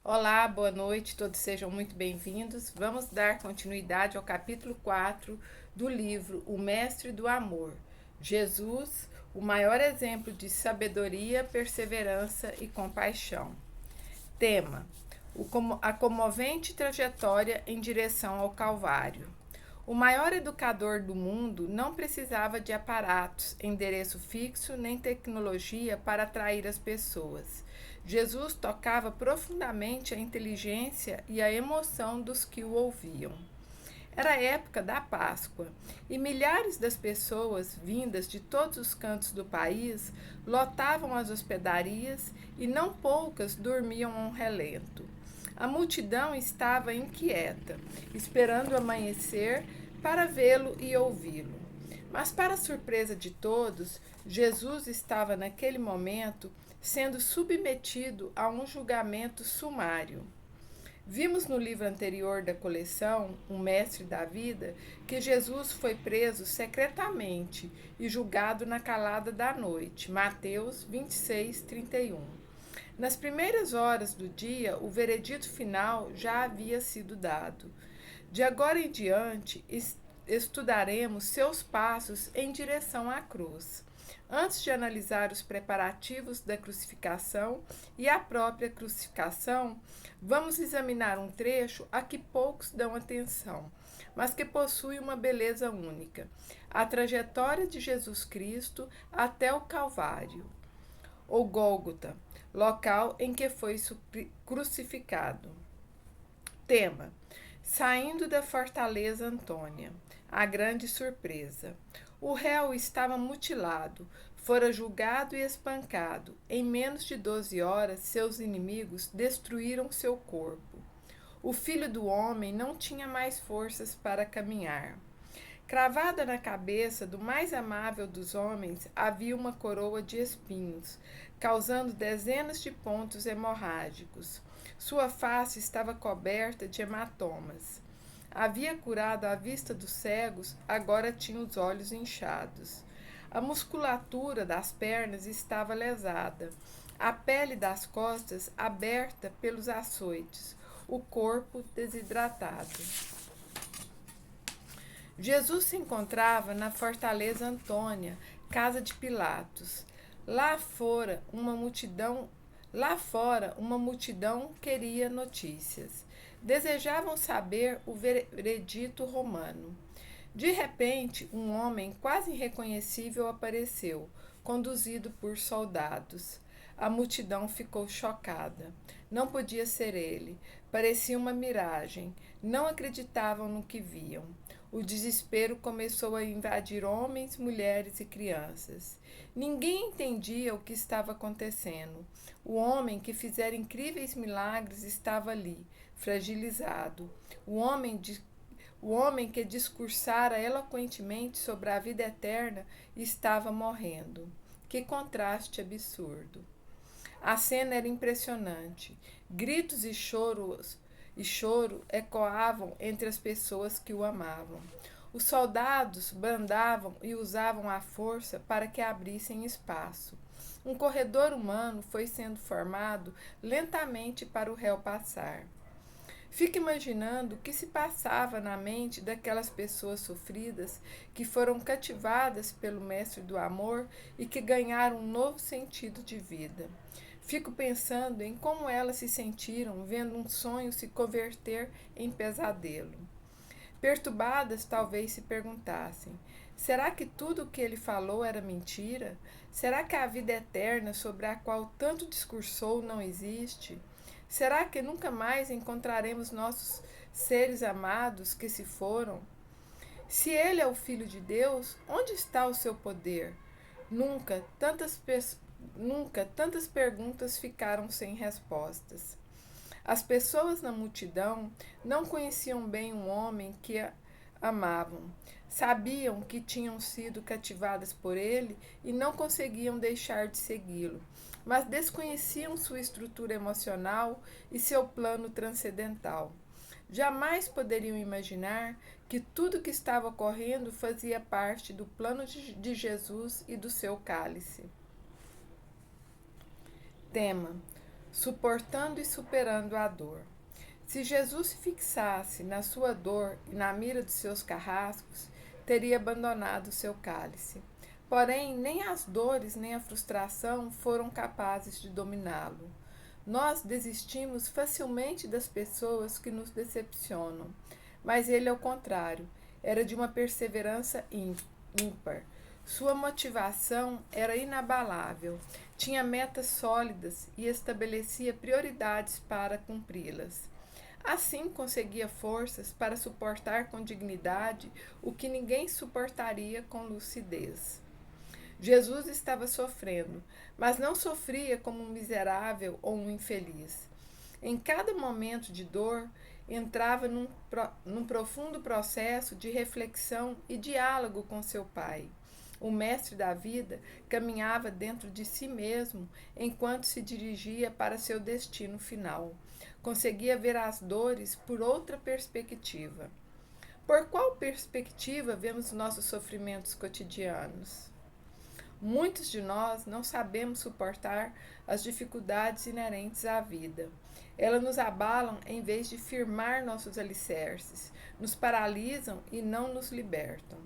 Olá, boa noite, todos sejam muito bem-vindos. Vamos dar continuidade ao capítulo 4 do livro O Mestre do Amor. Jesus, o maior exemplo de sabedoria, perseverança e compaixão. Tema: a comovente trajetória em direção ao Calvário. O maior educador do mundo não precisava de aparatos, endereço fixo nem tecnologia para atrair as pessoas. Jesus tocava profundamente a inteligência e a emoção dos que o ouviam. Era a época da Páscoa e milhares das pessoas, vindas de todos os cantos do país, lotavam as hospedarias e não poucas dormiam a um relento. A multidão estava inquieta, esperando amanhecer para vê-lo e ouvi-lo. Mas, para surpresa de todos, Jesus estava naquele momento sendo submetido a um julgamento sumário. Vimos no livro anterior da coleção, O Mestre da Vida, que Jesus foi preso secretamente e julgado na calada da noite. Mateus 26, 31. Nas primeiras horas do dia, o veredito final já havia sido dado. De agora em diante, estudaremos seus passos em direção à cruz. Antes de analisar os preparativos da crucificação e a própria crucificação, vamos examinar um trecho a que poucos dão atenção, mas que possui uma beleza única: a trajetória de Jesus Cristo até o Calvário, ou Gólgota, local em que foi crucificado. Tema: saindo da fortaleza Antônia, a grande surpresa. O réu estava mutilado, fora julgado e espancado. Em menos de 12 horas, seus inimigos destruíram seu corpo. O filho do homem não tinha mais forças para caminhar. Cravada na cabeça do mais amável dos homens havia uma coroa de espinhos, causando dezenas de pontos hemorrágicos. Sua face estava coberta de hematomas. Havia curado a vista dos cegos, agora tinha os olhos inchados. A musculatura das pernas estava lesada, a pele das costas aberta pelos açoites, o corpo desidratado. Jesus se encontrava na fortaleza Antônia, casa de Pilatos. Lá fora, uma multidão queria notícias. Desejavam saber o veredito romano. De repente, um homem quase irreconhecível apareceu, conduzido por soldados. A multidão ficou chocada. Não podia ser ele. Parecia uma miragem. Não acreditavam no que viam. O desespero começou a invadir homens, mulheres e crianças. Ninguém entendia o que estava acontecendo. O homem que fizera incríveis milagres estava ali, fragilizado. O homem que discursara eloquentemente sobre a vida eterna estava morrendo. Que contraste absurdo! A cena era impressionante. Gritos e choro ecoavam entre as pessoas que o amavam. Os soldados brandavam e usavam a força para que abrissem espaço. Um corredor humano foi sendo formado lentamente para o réu passar. Fica imaginando o que se passava na mente daquelas pessoas sofridas que foram cativadas pelo Mestre do Amor e que ganharam um novo sentido de vida. Fico pensando em como elas se sentiram vendo um sonho se converter em pesadelo. Perturbadas, talvez se perguntassem: será que tudo o que ele falou era mentira? Será que a vida eterna sobre a qual tanto discursou não existe? Será que nunca mais encontraremos nossos seres amados que se foram? Se ele é o Filho de Deus, onde está o seu poder? Nunca nunca tantas perguntas ficaram sem respostas. As pessoas na multidão não conheciam bem um homem que amavam. Sabiam que tinham sido cativadas por ele e não conseguiam deixar de segui-lo, mas desconheciam sua estrutura emocional e seu plano transcendental. Jamais poderiam imaginar que tudo que estava ocorrendo fazia parte do plano de Jesus e do seu cálice. Tema: suportando e superando a dor. Se Jesus se fixasse na sua dor e na mira dos seus carrascos, teria abandonado o seu cálice. Porém, nem as dores nem a frustração foram capazes de dominá-lo. Nós desistimos facilmente das pessoas que nos decepcionam, mas ele, ao contrário, era de uma perseverança ímpar. Sua motivação era inabalável, tinha metas sólidas e estabelecia prioridades para cumpri-las. Assim conseguia forças para suportar com dignidade o que ninguém suportaria com lucidez. Jesus estava sofrendo, mas não sofria como um miserável ou um infeliz. Em cada momento de dor, entrava num profundo processo de reflexão e diálogo com seu Pai. O mestre da vida caminhava dentro de si mesmo enquanto se dirigia para seu destino final. Conseguia ver as dores por outra perspectiva. Por qual perspectiva vemos nossos sofrimentos cotidianos? Muitos de nós não sabemos suportar as dificuldades inerentes à vida. Elas nos abalam em vez de firmar nossos alicerces, nos paralisam e não nos libertam.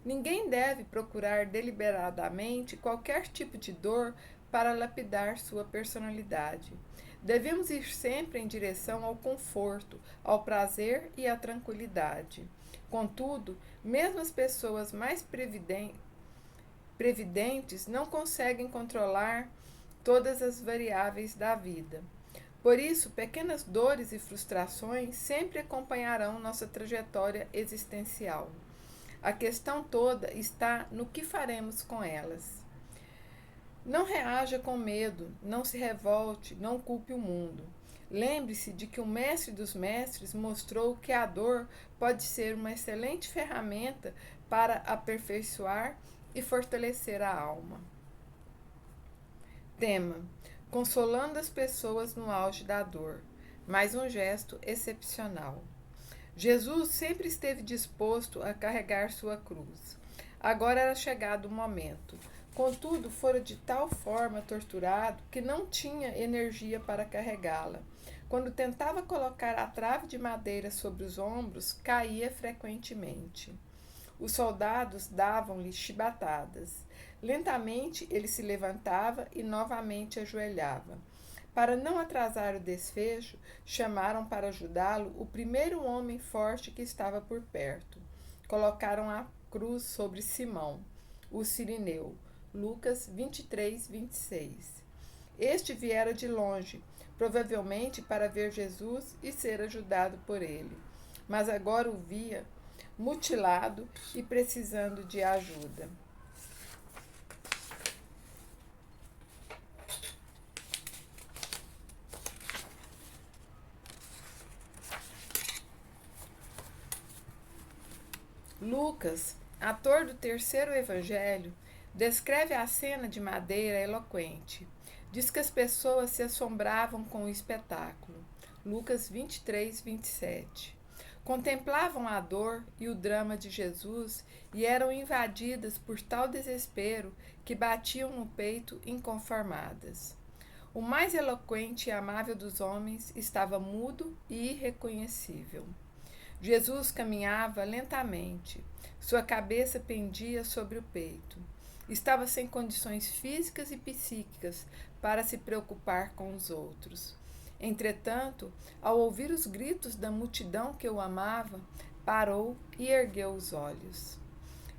Ninguém deve procurar deliberadamente qualquer tipo de dor para lapidar sua personalidade. Devemos ir sempre em direção ao conforto, ao prazer e à tranquilidade. Contudo, mesmo as pessoas mais previdentes não conseguem controlar todas as variáveis da vida. Por isso, pequenas dores e frustrações sempre acompanharão nossa trajetória existencial. A questão toda está no que faremos com elas. Não reaja com medo, não se revolte, não culpe o mundo. Lembre-se de que o Mestre dos Mestres mostrou que a dor pode ser uma excelente ferramenta para aperfeiçoar e fortalecer a alma. Tema: consolando as pessoas no auge da dor. Mais um gesto excepcional. Jesus sempre esteve disposto a carregar sua cruz. Agora era chegado o momento. Contudo, fora de tal forma torturado que não tinha energia para carregá-la. Quando tentava colocar a trave de madeira sobre os ombros, caía frequentemente. Os soldados davam-lhe chibatadas. Lentamente ele se levantava e novamente ajoelhava. Para não atrasar o desfecho, chamaram para ajudá-lo o primeiro homem forte que estava por perto. Colocaram a cruz sobre Simão, o cirineu. Lucas 23, 26. Este viera de longe, provavelmente para ver Jesus e ser ajudado por ele. Mas agora o via mutilado e precisando de ajuda. Lucas, ator do terceiro evangelho, descreve a cena de madeira eloquente. Diz que as pessoas se assombravam com o espetáculo. Lucas 23, 27. Contemplavam a dor e o drama de Jesus e eram invadidas por tal desespero que batiam no peito inconformadas. O mais eloquente e amável dos homens estava mudo e irreconhecível. Jesus caminhava lentamente. Sua cabeça pendia sobre o peito. Estava sem condições físicas e psíquicas para se preocupar com os outros. Entretanto, ao ouvir os gritos da multidão que o amava, parou e ergueu os olhos.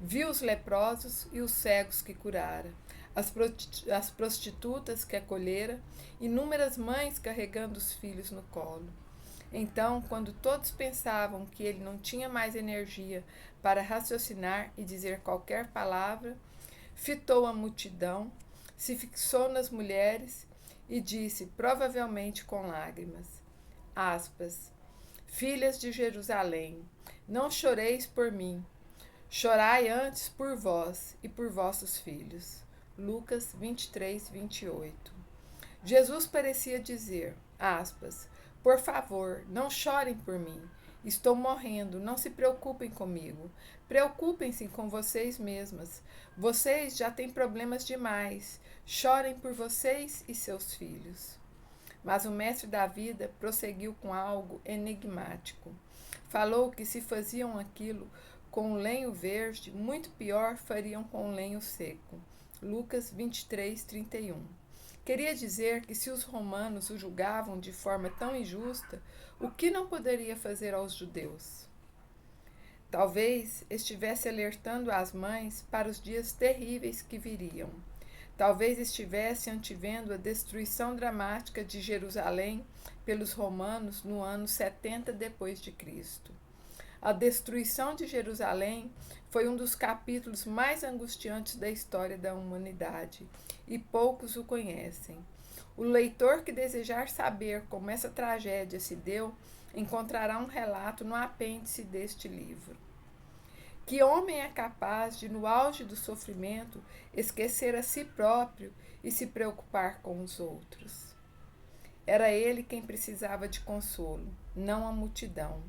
Viu os leprosos e os cegos que curara, as prostitutas que acolhera, inúmeras mães carregando os filhos no colo. Então, quando todos pensavam que ele não tinha mais energia para raciocinar e dizer qualquer palavra, fitou a multidão, se fixou nas mulheres e disse, provavelmente com lágrimas, aspas, filhas de Jerusalém, não choreis por mim, chorai antes por vós e por vossos filhos. Lucas 23, 28. Jesus parecia dizer, aspas, por favor, não chorem por mim. Estou morrendo, não se preocupem comigo. Preocupem-se com vocês mesmas. Vocês já têm problemas demais. Chorem por vocês e seus filhos. Mas o mestre da vida prosseguiu com algo enigmático. Falou que se faziam aquilo com lenho verde, muito pior fariam com lenho seco. Lucas 23, 31. Queria dizer que se os romanos o julgavam de forma tão injusta, o que não poderia fazer aos judeus? Talvez estivesse alertando as mães para os dias terríveis que viriam. Talvez estivesse antevendo a destruição dramática de Jerusalém pelos romanos no ano 70 depois de Cristo. A destruição de Jerusalém foi um dos capítulos mais angustiantes da história da humanidade, e poucos o conhecem. O leitor que desejar saber como essa tragédia se deu, encontrará um relato no apêndice deste livro. Que homem é capaz de, no auge do sofrimento, esquecer a si próprio e se preocupar com os outros? Era ele quem precisava de consolo, não a multidão.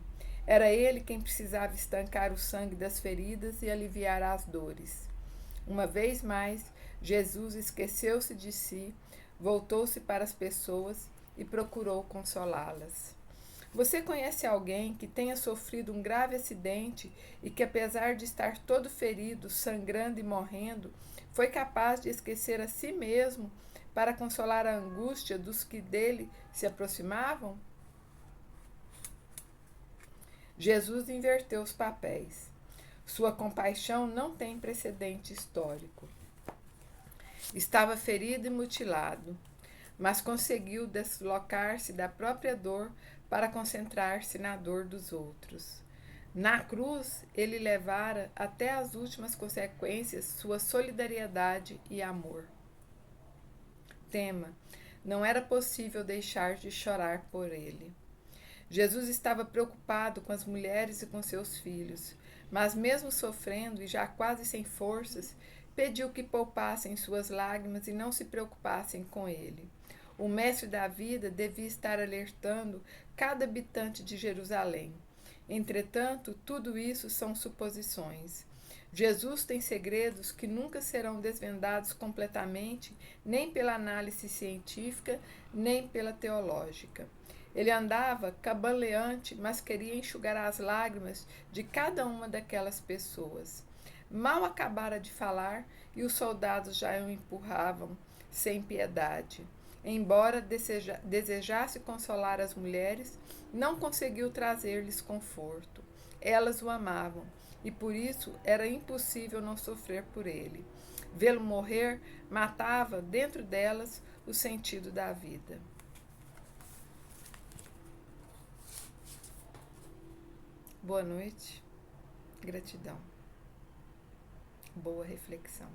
Era ele quem precisava estancar o sangue das feridas e aliviar as dores. Uma vez mais, Jesus esqueceu-se de si, voltou-se para as pessoas e procurou consolá-las. Você conhece alguém que tenha sofrido um grave acidente e que, apesar de estar todo ferido, sangrando e morrendo, foi capaz de esquecer a si mesmo para consolar a angústia dos que dele se aproximavam? Jesus inverteu os papéis. Sua compaixão não tem precedente histórico. Estava ferido e mutilado, mas conseguiu deslocar-se da própria dor para concentrar-se na dor dos outros. Na cruz, ele levara até as últimas consequências sua solidariedade e amor. Tema: não era possível deixar de chorar por ele. Jesus estava preocupado com as mulheres e com seus filhos, mas mesmo sofrendo e já quase sem forças, pediu que poupassem suas lágrimas e não se preocupassem com ele. O mestre da vida devia estar alertando cada habitante de Jerusalém. Entretanto, tudo isso são suposições. Jesus tem segredos que nunca serão desvendados completamente, nem pela análise científica, nem pela teológica. Ele andava cambaleante, mas queria enxugar as lágrimas de cada uma daquelas pessoas. Mal acabara de falar e os soldados já o empurravam, sem piedade. Embora desejasse consolar as mulheres, não conseguiu trazer-lhes conforto. Elas o amavam e por isso era impossível não sofrer por ele. Vê-lo morrer matava dentro delas o sentido da vida. Boa noite, gratidão, boa reflexão.